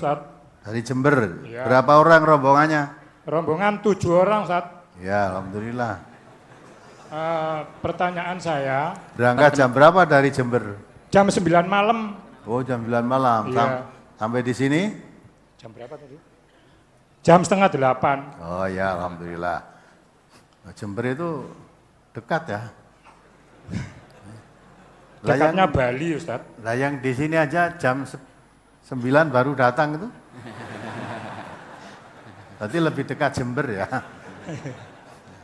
Ustaz. Dari Jember. Ya. Berapa orang rombongannya? Rombongan 7 orang, Ustaz. Ya, alhamdulillah. Pertanyaan saya, Berangkat jam berapa dari Jember? jam 9 malam. Oh, jam 9 malam. Iya. Sampai di sini? Jam berapa tadi? Jam setengah 8. Oh ya, alhamdulillah. Jember itu dekat ya. Dekatnya Bali, Ustaz. Lah yang di sini aja jam 9 baru datang itu. Berarti lebih dekat Jember ya.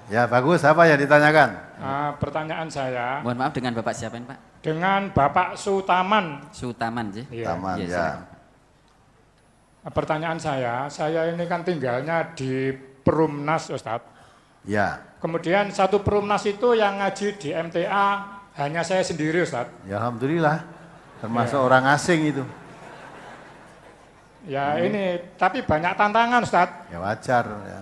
Ya bagus, apa yang ditanyakan? Pertanyaan saya, Mohon maaf, dengan Bapak siapa ini, Pak? dengan Bapak Sutaman. Sutaman, sih. Iya. Taman Iya, ya. silakan. Pertanyaan saya ini kan tinggalnya di Perumnas, Ustaz. Ya. Kemudian satu Perumnas itu yang ngaji di MTA hanya saya sendiri, Ustaz. Ya alhamdulillah. Termasuk orang asing itu. Ya ini, tapi banyak tantangan, Ustaz. Ya wajar ya.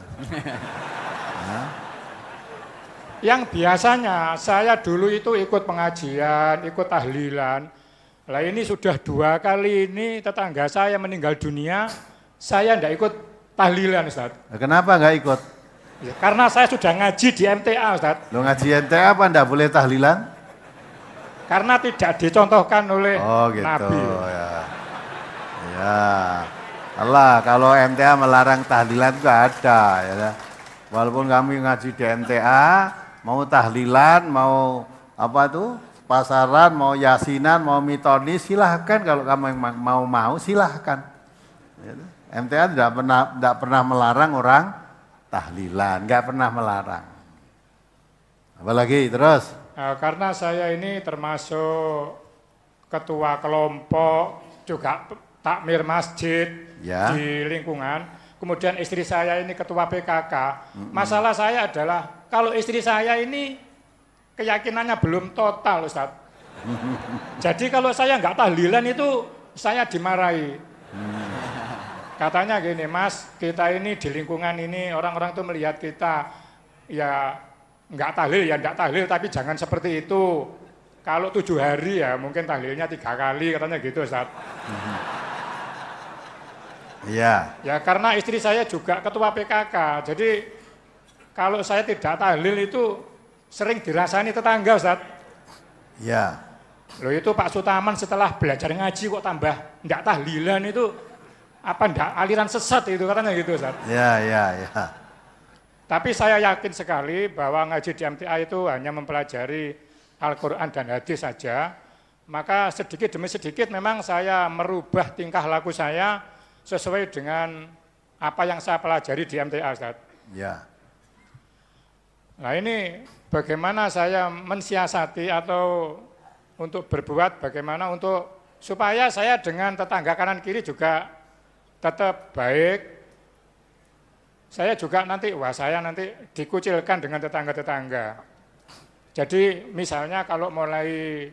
Yang biasanya saya dulu itu ikut pengajian, ikut tahlilan. Lah ini sudah 2 kali ini tetangga saya meninggal dunia, saya tidak ikut tahlilan, Ustaz. Nah, kenapa nggak ikut? Ya, karena saya sudah ngaji di MTA, Ustaz. Lo ngaji MTA apa ndak boleh tahlilan? Karena tidak dicontohkan oleh Oh gitu Nabi. ya. Ya. Allah, kalau MTA melarang tahlilan itu ada ya. Walaupun kami ngaji di MTA, mau tahlilan, mau apa tuh? Pasaran, mau yasinan, mau mitonis, silahkan kalau kamu yang mau silahkan. Ya. MTA tidak pernah melarang orang tahlilan, nggak pernah melarang. Apalagi terus? Karena saya ini termasuk ketua kelompok, juga takmir masjid Ya. di lingkungan. Kemudian istri saya ini ketua PKK. Masalah saya adalah kalau istri saya ini keyakinannya belum total, Ustaz. Jadi kalau saya nggak tahlilan itu saya dimarahi. Katanya gini, Mas, kita ini di lingkungan ini orang-orang tuh melihat kita ya nggak tahlil ya nggak tahlil, tapi jangan seperti itu. Kalau 7 hari ya mungkin tahlilnya 3 kali, katanya gitu, Ustaz. Iya. Ya karena istri saya juga ketua PKK, jadi kalau saya tidak tahlil itu sering dirasani tetangga, Ustaz. Iya. Loh itu Pak Sutaman setelah belajar ngaji kok tambah ndak tahlilan itu apa ndak aliran sesat itu, katanya gitu, Ustaz. Iya. Tapi saya yakin sekali bahwa ngaji di MTA itu hanya mempelajari Al-Quran dan hadis saja. Maka sedikit demi sedikit memang saya merubah tingkah laku saya sesuai dengan apa yang saya pelajari di MTA, Ustaz. Iya. Nah ini bagaimana saya mensiasati atau untuk berbuat bagaimana untuk supaya saya dengan tetangga kanan kiri juga tetap baik. Saya juga nanti, saya nanti dikucilkan dengan tetangga-tetangga. Jadi misalnya kalau mulai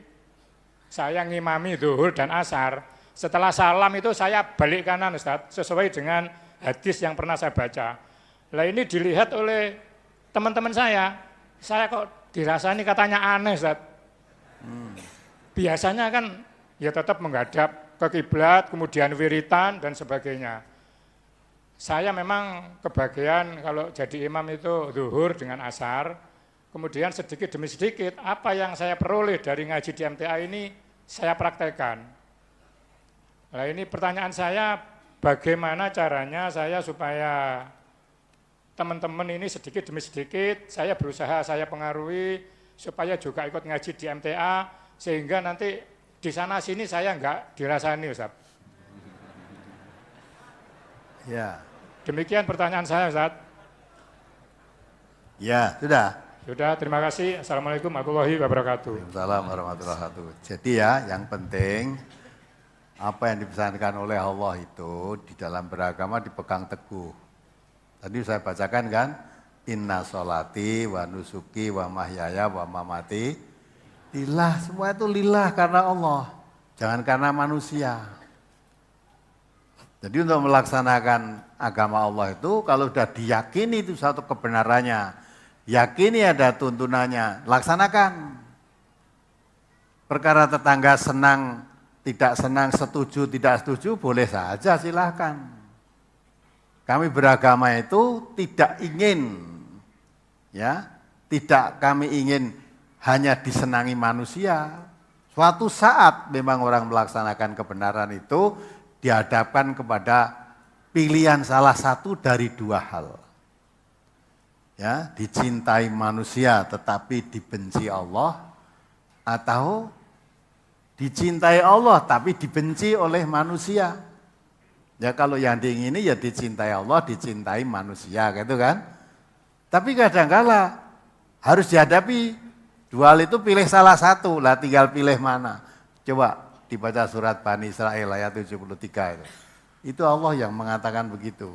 saya ngimami zuhur dan asar, setelah salam itu saya balik kanan, Ustaz, sesuai dengan hadis yang pernah saya baca. Lah ini dilihat oleh teman-teman saya kok dirasani katanya aneh, Ustaz. Biasanya kan ya tetap menghadap ke kiblat, kemudian wiritan dan sebagainya. Saya memang kebagian kalau jadi imam itu zuhur dengan asar, kemudian sedikit demi sedikit apa yang saya peroleh dari ngaji di MTA ini saya praktekkan. Nah ini pertanyaan saya, bagaimana caranya saya supaya teman-teman ini sedikit demi sedikit saya berusaha saya pengaruhi supaya juga ikut ngaji di MTA sehingga nanti di sana sini saya enggak dirasani, Ustaz. Ya. Demikian pertanyaan saya, Ustaz. Ya, sudah. Sudah, terima kasih. Assalamualaikum warahmatullahi wabarakatuh. Waalaikumsalam warahmatullahi wabarakatuh. Jadi ya, yang penting apa yang dipesankan oleh Allah itu di dalam beragama dipegang teguh. Tadi saya bacakan kan, inna sholati wa nusuki wa mahyaya wa mamati lillah, semua itu lillah karena Allah, jangan karena manusia. Jadi untuk melaksanakan agama Allah itu kalau sudah diyakini itu satu kebenarannya, yakini ada tuntunannya, laksanakan. Perkara tetangga senang tidak senang, setuju, tidak setuju, boleh saja silahkan. Kami beragama itu tidak ingin, ya, tidak kami ingin hanya disenangi manusia. Suatu saat memang orang melaksanakan kebenaran itu dihadapkan kepada pilihan salah satu dari dua hal. Ya, dicintai manusia tetapi dibenci Allah, atau dicintai Allah tapi dibenci oleh manusia. Ya kalau yang diingini ya dicintai Allah, dicintai manusia gitu kan. Tapi kadang-kala harus dihadapi dua hal itu, pilih salah satu, lah tinggal pilih mana. Coba dibaca surat Bani Israil ayat 73 itu. Itu Allah yang mengatakan begitu.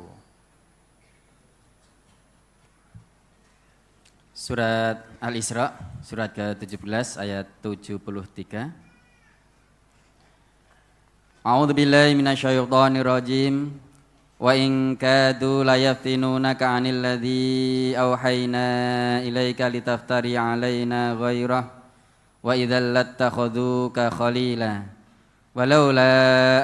Surat Al-Isra, surat ke-17 ayat 73. A'udzu billahi minasyaitonir rajim. Wa in kadu layaftinunaka 'anil ladzi auhayna ilaika litaftari 'alaina ghairah wa idzal lattakhuduka khalila walaula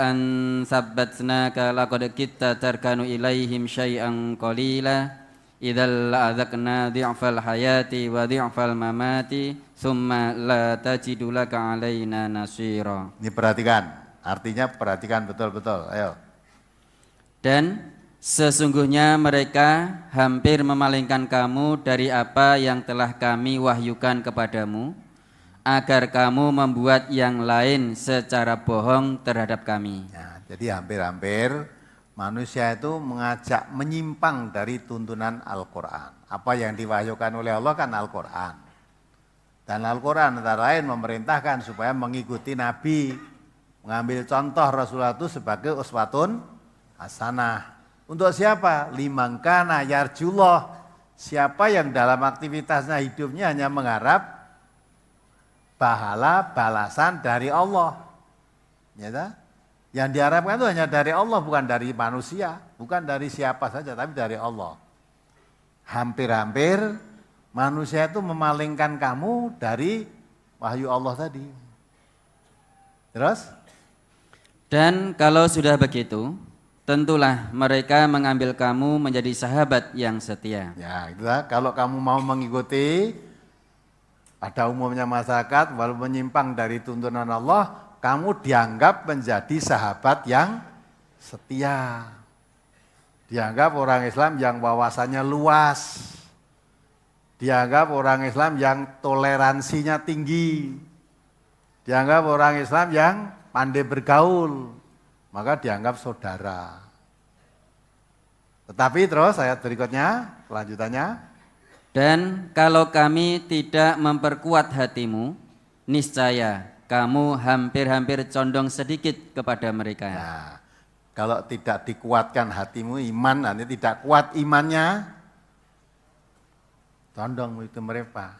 an sabbatnaka laqad kitta tarkanu ilaihim syai'an qalila idzal la'adzaqna dhi'fal hayati wa dhi'fal mamati tsumma la tajidu laka 'alaina nasira. Ini perhatikan, artinya perhatikan betul-betul, ayo. Dan sesungguhnya mereka hampir memalingkan kamu dari apa yang telah kami wahyukan kepadamu, agar kamu membuat yang lain secara bohong terhadap kami. Ya, jadi hampir-hampir manusia itu mengajak menyimpang dari tuntunan Al-Quran. Apa yang diwahyukan oleh Allah kan Al-Quran. Dan Al-Quran antara lain memerintahkan supaya mengikuti Nabi, mengambil contoh Rasulullah itu sebagai uswatun hasanah. Untuk siapa? Liman kana yarjullah. Siapa yang dalam aktivitasnya hidupnya hanya mengharap pahala balasan dari Allah. Ya, yang diharapkan itu hanya dari Allah, bukan dari manusia, bukan dari siapa saja, tapi dari Allah. Hampir-hampir manusia itu memalingkan kamu dari wahyu Allah tadi. Terus? Dan kalau sudah begitu, tentulah mereka mengambil kamu menjadi sahabat yang setia. Ya, itulah. Kalau kamu mau mengikuti pada umumnya masyarakat, walaupun menyimpang dari tuntunan Allah, kamu dianggap menjadi sahabat yang setia. Dianggap orang Islam yang wawasannya luas. Dianggap orang Islam yang toleransinya tinggi. Dianggap orang Islam yang pandai bergaul. Maka dianggap saudara. Tetapi terus ayat berikutnya, kelanjutannya. Dan kalau kami tidak memperkuat hatimu, niscaya kamu hampir-hampir condong sedikit kepada mereka. Nah, kalau tidak dikuatkan hatimu, iman, nanti tidak kuat imannya, condong itu mereka.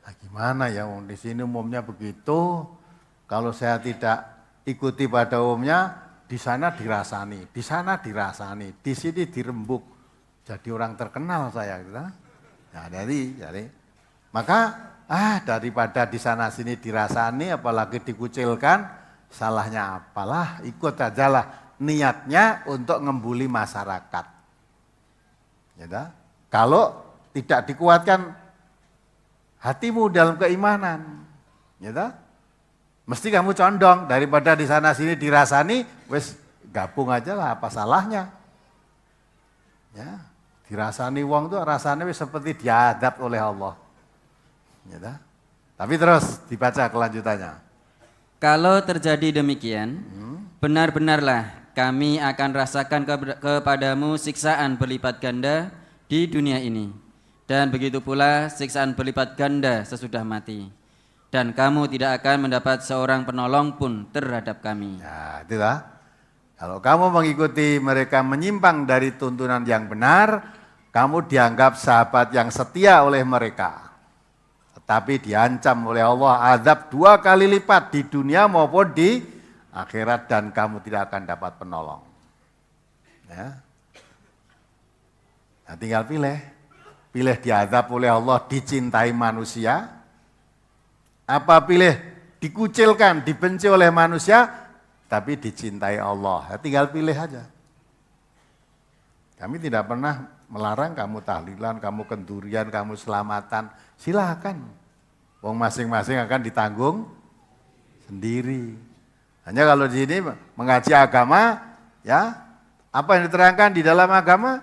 Nah, gimana ya, di sini umumnya begitu, kalau saya tidak ikuti pada umumnya, di sana dirasani, di sana dirasani, di sini dirembuk, jadi orang terkenal saya. Gitu. Nah, jadi maka daripada di sana sini dirasani, apalagi dikucilkan, salahnya apalah, ikut ajalah, niatnya untuk ngembuli masyarakat. Ya, kalau tidak dikuatkan hatimu dalam keimanan, ya, mesti kamu condong, daripada di sana sini dirasani, wes gabung aja lah, apa salahnya? Ya, dirasani wong tuh rasanya wes seperti diadab oleh Allah. Ya, tapi terus dibaca kelanjutannya. Kalau terjadi demikian, benar-benarlah kami akan rasakan kepadamu siksaan berlipat ganda di dunia ini, dan begitu pula siksaan berlipat ganda sesudah mati. Dan kamu tidak akan mendapat seorang penolong pun terhadap kami. Ya, itulah. Kalau kamu mengikuti mereka menyimpang dari tuntunan yang benar, kamu dianggap sahabat yang setia oleh mereka. Tetapi diancam oleh Allah azab 2 kali lipat di dunia maupun di akhirat, dan kamu tidak akan dapat penolong. Ya. Nah, tinggal pilih. Pilih diazab oleh Allah, dicintai manusia, apa pilih dikucilkan, dibenci oleh manusia, tapi dicintai Allah. Ya, tinggal pilih aja. Kami tidak pernah melarang kamu tahlilan, kamu kendurian, kamu selamatan. Silakan. Wong masing-masing akan ditanggung sendiri. Hanya kalau di sini mengaji agama, ya apa yang diterangkan di dalam agama,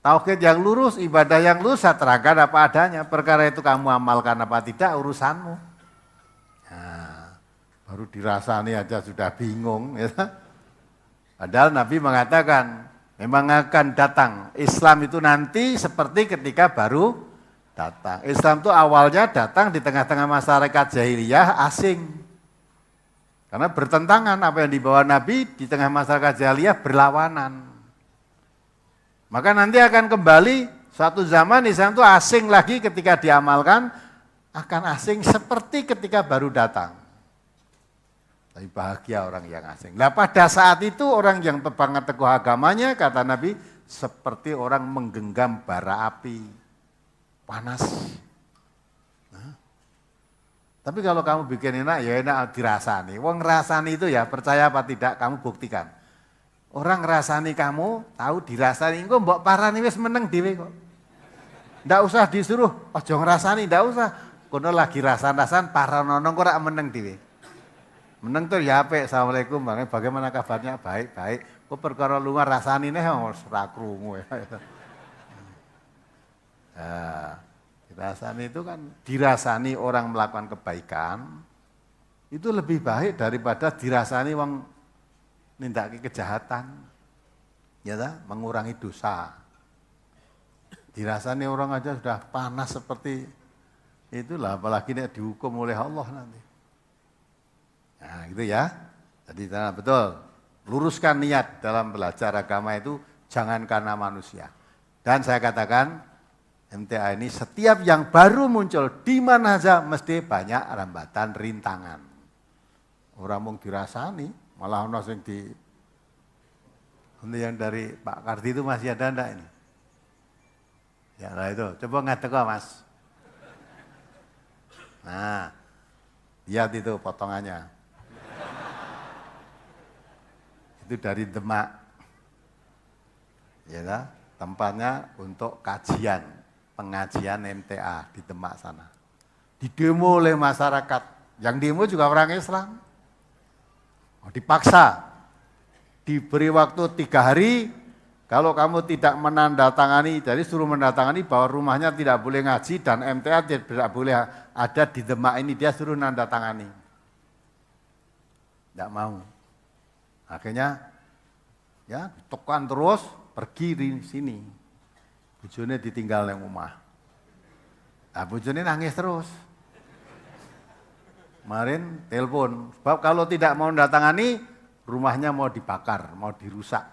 tauhid yang lurus, ibadah yang lurus, saya terangkan apa adanya. Perkara itu kamu amalkan apa tidak, urusanmu. Nah, baru dirasani aja sudah bingung. Ya. Padahal Nabi mengatakan, memang akan datang. Islam itu nanti seperti ketika baru datang. Islam itu awalnya datang di tengah-tengah masyarakat jahiliyah asing. Karena bertentangan apa yang dibawa Nabi di tengah masyarakat jahiliyah berlawanan. Maka nanti akan kembali suatu zaman Islam itu asing lagi ketika diamalkan, akan asing seperti ketika baru datang. Tapi bahagia orang yang asing. Nah pada saat itu orang yang banget teguh agamanya, kata Nabi, seperti orang menggenggam bara api. Panas. Nah. Tapi kalau kamu bikin enak, ya enak dirasani. Wong rasani itu ya percaya apa tidak, kamu buktikan. Orang rasani kamu, tahu dirasani, engko mbok parani wis meneng dhewe kok. Ndak usah disuruh, ojo ngrasani, ndak usah. Kono lagi rasan-rasan paranono kok ora meneng dhewe. Meneng tuh ya apik, assalamualaikum, bagaimana kabarnya? Baik, baik. Kok perkara lunga rasani neh ora krungu ya. Nah, dirasani itu kan dirasani orang melakukan kebaikan itu lebih baik daripada dirasani wong nindaki kejahatan. Ya ta? Mengurangi dosa. Dirasani orang aja sudah panas seperti itulah, apalagi nek dihukum oleh Allah nanti. Nah, gitu ya. Jadi betul. Luruskan niat dalam belajar agama itu jangan karena manusia. Dan saya katakan MTA ini setiap yang baru muncul di mana saja mesti banyak rambatan rintangan. Orang mau dirasani, malah ono sing di untuk yang dari Pak Kardi itu masih ada enggak ini? Ya lah itu, coba ngadek Mas. Nah, lihat itu potongannya. Itu dari Demak. Ya lah, tempatnya untuk kajian. Pengajian MTA di Demak sana. Didemo oleh masyarakat, yang demo juga orang Islam. Dipaksa, diberi waktu 3 hari, kalau kamu tidak menandatangani, jadi suruh menandatangani bahwa rumahnya tidak boleh ngaji dan MTA tidak boleh ada di Demak ini, dia suruh menandatangani. Tidak mau. Akhirnya, ya tekan terus, pergi di sini. Bojone ditinggal yang rumah. Nah, bojone nangis terus. Kemarin telepon, sebab kalau tidak mau datangani, rumahnya mau dibakar, mau dirusak.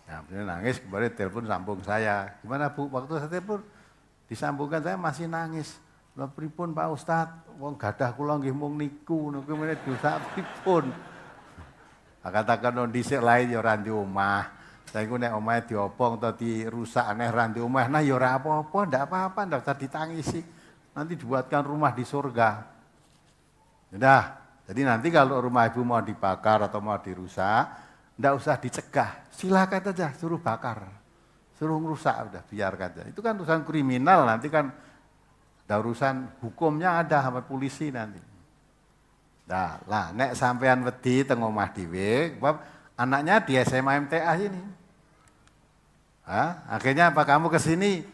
Nah, bojone nangis, kemarin telepon sambung saya. Gimana Bu, waktu saya telepon, disambungkan saya masih nangis. Lha pripun Pak Ustadz, wong gadah kula nggih mung niku meneh dirusak pripun. Katakan on dhisik lain ya ora di omah. Saya itu nek omahe diopong atau dirusak aneh ranti omah, nah ya ora apa-apa, ndak apa-apa, ndak usah ditangisi. Nanti dibuatkan rumah di surga. Udah, jadi nanti kalau rumah ibu mau dibakar atau mau dirusak, ndak usah dicegah, silakan aja suruh bakar. Suruh ngerusak udah, biarkan aja. Itu kan urusan kriminal, nanti kan ada urusan hukumnya ada sama polisi nanti. Nah, lah nek sampean wedi teng omah dhewe, anaknya di SMA MTA ini. Akhirnya apa kamu ke sini?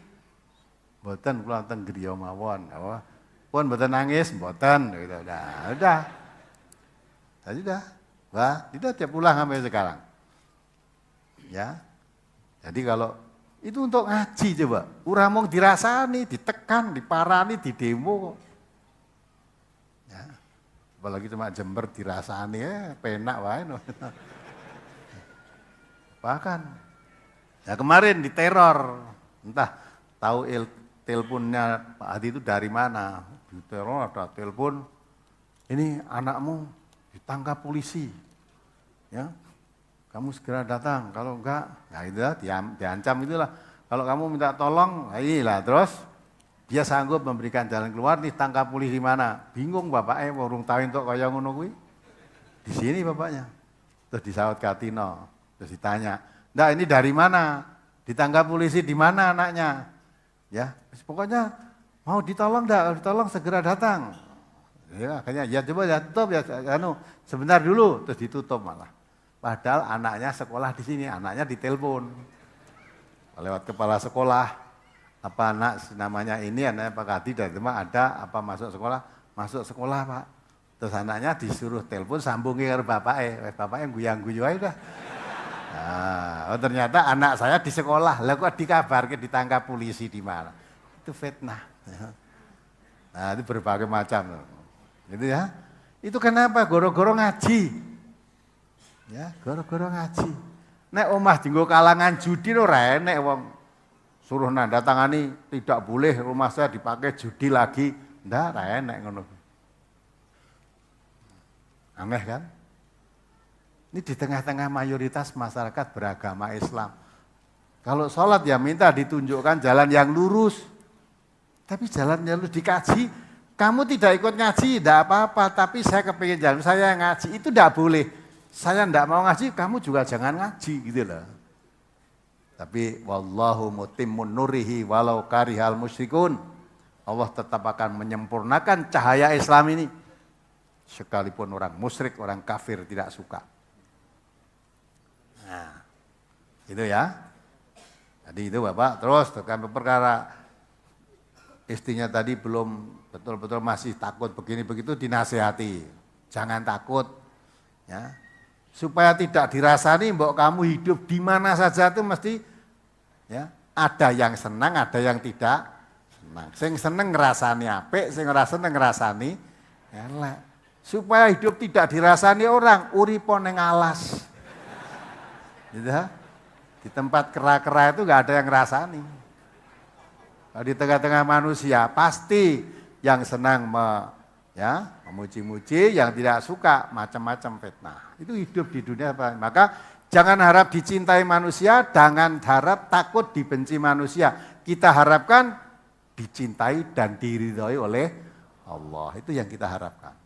Mboten kula teng griya mawon. Apa? Pun mboten nangis, mboten gitu. Udah. Tadi udah. Wah, tidak tiap pulang sampai sekarang. Ya. Jadi kalau itu untuk ngaji coba. Urang mung dirasani, ditekan, diparani, didemo kok. Ya. Apalagi cuma Jember dirasani penak wae. Bahkan ya kemarin diteror, entah tahu teleponnya Pak Hadi itu dari mana, diteror ada telepon, ini anakmu ditangkap polisi, ya kamu segera datang, kalau enggak, ya itu diancam itulah, kalau kamu minta tolong, inilah terus dia sanggup memberikan jalan keluar, nih tangkap polisi di mana? Bingung bapaknya, urung tahu untuk kaya ngono kuwi. Di sini bapaknya. Terus disaut Katino, terus ditanya, "Ndak, ini dari mana? Ditangkap polisi di mana anaknya?" Ya, pokoknya mau ditolong ndak? Kalau ditolong segera datang. Ya, akhirnya ya coba ya tutup ya, sebentar dulu, terus ditutup malah. Padahal anaknya sekolah di sini, anaknya ditelepon lewat kepala sekolah. Apa anak namanya ini, anaknya Pak Kadi dan teman ada apa masuk sekolah Pak. Terus anaknya disuruh telepon sambungi ke bapaknya guyang-guyu aja dah. Nah, ternyata anak saya di sekolah, lah kok dikabarkan ditangkap polisi di mana? Itu fitnah. Nah, itu berbagai macam. Gitu ya. Itu kenapa? Goro-goro ngaji. Ya, goro-goro ngaji. Nek omah dinggo kalangan judi ora enek wong suruh nanda tangani tidak boleh rumah saya dipakai judi lagi. Ndak, ora enek ngono. Aneh kan? Ini di tengah-tengah mayoritas masyarakat beragama Islam. Kalau sholat ya minta ditunjukkan jalan yang lurus. Tapi jalan yang lurus dikaji, kamu tidak ikut ngaji, tidak apa-apa. Tapi saya kepingin jalan, saya yang ngaji, itu tidak boleh. Saya tidak mau ngaji, kamu juga jangan ngaji gitu loh. Tapi wallahu mutimmun nurihi walau karihal musyrikun. Allah tetap akan menyempurnakan cahaya Islam ini. Sekalipun orang musyrik, orang kafir tidak suka. Nah, itu ya. Jadi itu Bapak, terus tekan perkara istrinya tadi belum betul-betul masih takut begini begitu dinasihati. Jangan takut. Ya. Supaya tidak dirasani mbok kamu hidup di mana saja itu mesti ya, ada yang senang, ada yang tidak senang. Sing seneng ngrasani apik, sing ora seneng ngrasani elek. Supaya hidup tidak dirasani orang, uripo ning alas. Gitu ya? Di tempat kera-kera itu enggak ada yang ngrasani. Kalau di tengah-tengah manusia pasti yang senang memuji-muji, yang tidak suka macam-macam fitnah. Itu hidup di dunia apa? Maka jangan harap dicintai manusia, jangan harap takut dibenci manusia. Kita harapkan dicintai dan diridhoi oleh Allah. Itu yang kita harapkan.